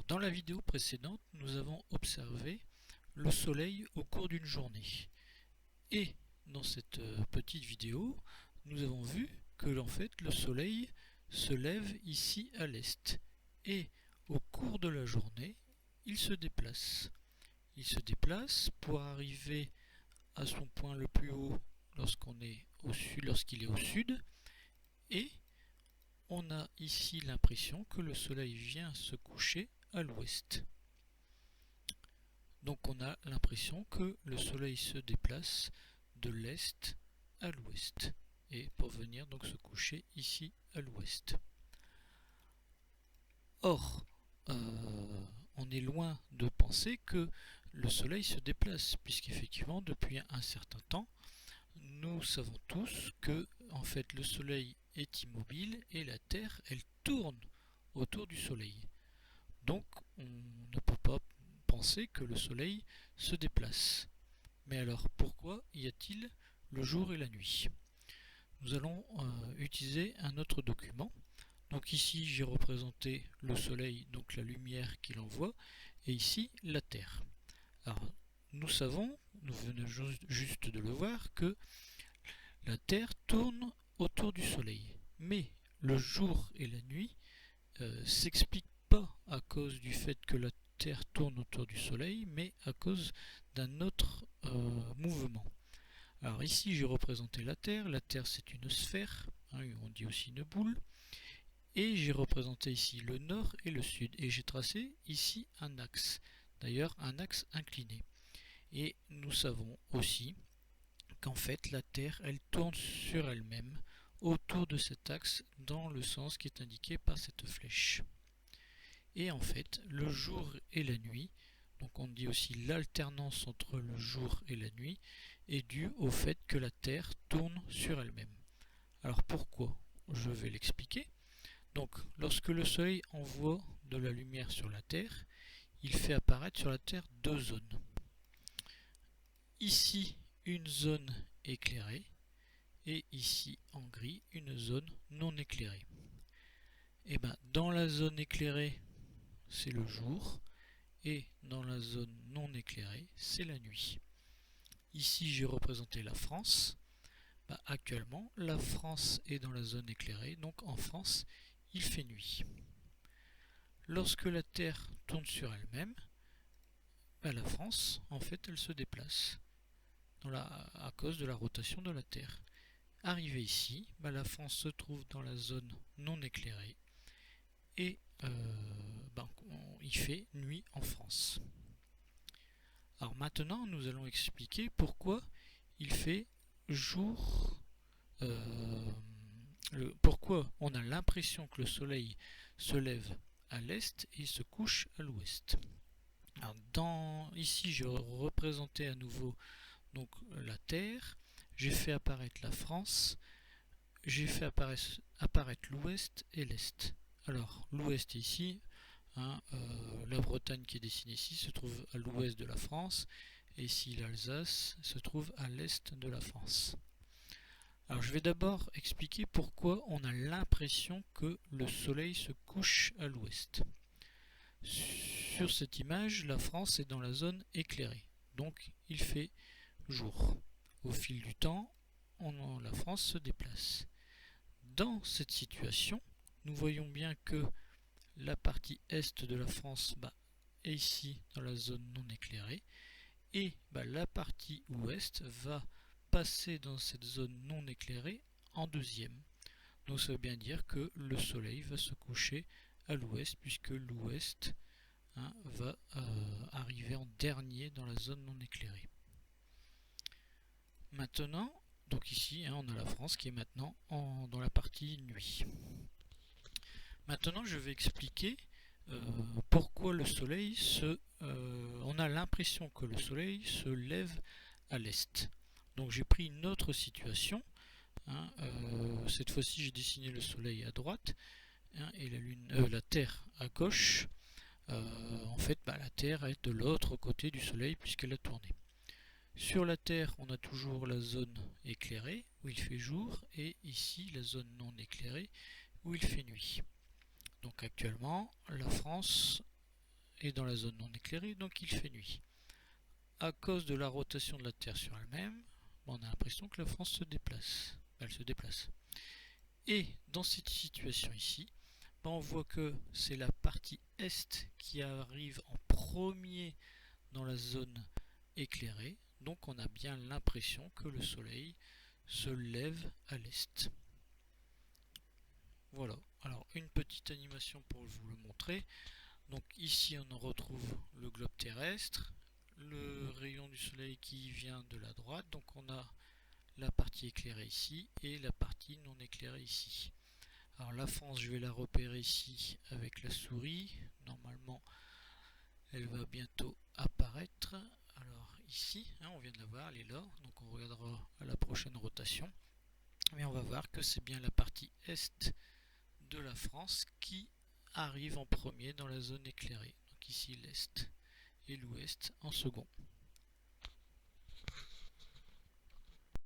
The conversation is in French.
Dans la vidéo précédente, nous avons observé le soleil au cours d'une journée. Et dans cette petite vidéo, nous avons vu que en fait, le soleil se lève ici à l'est. Et au cours de la journée, il se déplace. Il se déplace pour arriver à son point le plus haut lorsqu'il est au sud. Et on a ici l'impression que le soleil vient se coucher à l'ouest. Donc on a l'impression que le soleil se déplace de l'est à l'ouest et pour venir donc se coucher ici à l'ouest. Or, on est loin de penser que le soleil se déplace, puisqu'effectivement depuis un certain temps, nous savons tous que en fait le soleil est immobile et la Terre elle tourne autour du soleil. Donc on ne peut pas penser que le soleil se déplace. Mais alors pourquoi y a-t-il le jour et la nuit? Nous allons utiliser un autre document. Donc ici j'ai représenté le soleil, donc la lumière qu'il envoie, et ici la Terre. Alors nous savons, nous venons juste de le voir, que la Terre tourne autour du soleil. Mais le jour et la nuit s'expliquent pas à cause du fait que la Terre tourne autour du soleil, mais à cause d'un autre mouvement. Alors ici j'ai représenté la Terre c'est une sphère, hein, on dit aussi une boule, et j'ai représenté ici le nord et le sud, et j'ai tracé ici un axe, d'ailleurs un axe incliné. Et nous savons aussi qu'en fait la Terre elle tourne sur elle-même autour de cet axe dans le sens qui est indiqué par cette flèche. Et en fait le jour et la nuit, donc on dit aussi l'alternance entre le jour et la nuit, est due au fait que la Terre tourne sur elle-même. Alors pourquoi? Je vais l'expliquer. Donc lorsque le soleil envoie de la lumière sur la Terre, il fait apparaître sur la Terre deux zones. Ici une zone éclairée et ici en gris une zone non éclairée. Et bien dans la zone éclairée c'est le jour et dans la zone non éclairée c'est la nuit. Ici j'ai représenté la France. Actuellement la France est dans la zone éclairée, donc en France il fait nuit. Lorsque la Terre tourne sur elle-même, la France en fait elle se déplace à cause de la rotation de la Terre. Arrivé ici, la France se trouve dans la zone non éclairée et il fait nuit en France. Alors maintenant nous allons expliquer pourquoi il fait jour, pourquoi on a l'impression que le soleil se lève à l'est et se couche à l'ouest. Ici je représentais à nouveau donc la Terre, j'ai fait apparaître la France, j'ai fait apparaître l'ouest et l'est. Alors l'ouest est ici, la Bretagne qui est dessinée ici se trouve à l'ouest de la France, et ici l'Alsace se trouve à l'est de la France. Alors je vais d'abord expliquer pourquoi on a l'impression que le soleil se couche à l'ouest. Sur cette image, la France est dans la zone éclairée, donc il fait jour. Au fil du temps, la France se déplace. Dans cette situation, nous voyons bien que la partie est de la France est ici dans la zone non éclairée et la partie ouest va passer dans cette zone non éclairée en deuxième. Donc ça veut bien dire que le soleil va se coucher à l'ouest puisque l'ouest va arriver en dernier dans la zone non éclairée. Maintenant, donc ici on a la France qui est maintenant dans la partie nuit. Maintenant je vais expliquer pourquoi le soleil on a l'impression que le soleil se lève à l'est. Donc j'ai pris une autre situation. Cette fois-ci j'ai dessiné le soleil à droite et la Terre à gauche. En fait la Terre est de l'autre côté du soleil puisqu'elle a tourné. Sur la Terre on a toujours la zone éclairée où il fait jour et ici la zone non éclairée où il fait nuit. Donc actuellement la France est dans la zone non éclairée, donc il fait nuit. À cause de la rotation de la Terre sur elle-même, on a l'impression que la France se déplace. Elle se déplace. Et dans cette situation ici, on voit que c'est la partie est qui arrive en premier dans la zone éclairée. Donc on a bien l'impression que le soleil se lève à l'est. Voilà, alors une petite animation pour vous le montrer. Donc ici on retrouve le globe terrestre, le rayon du soleil qui vient de la droite, donc on a la partie éclairée ici et la partie non éclairée ici. Alors la France, je vais la repérer ici avec la souris. Normalement, elle va bientôt apparaître. Alors ici, on vient de la voir, elle est là. Donc on regardera à la prochaine rotation. Mais on va voir que c'est bien la partie est de la France qui arrive en premier dans la zone éclairée. Donc ici l'est et l'ouest en second.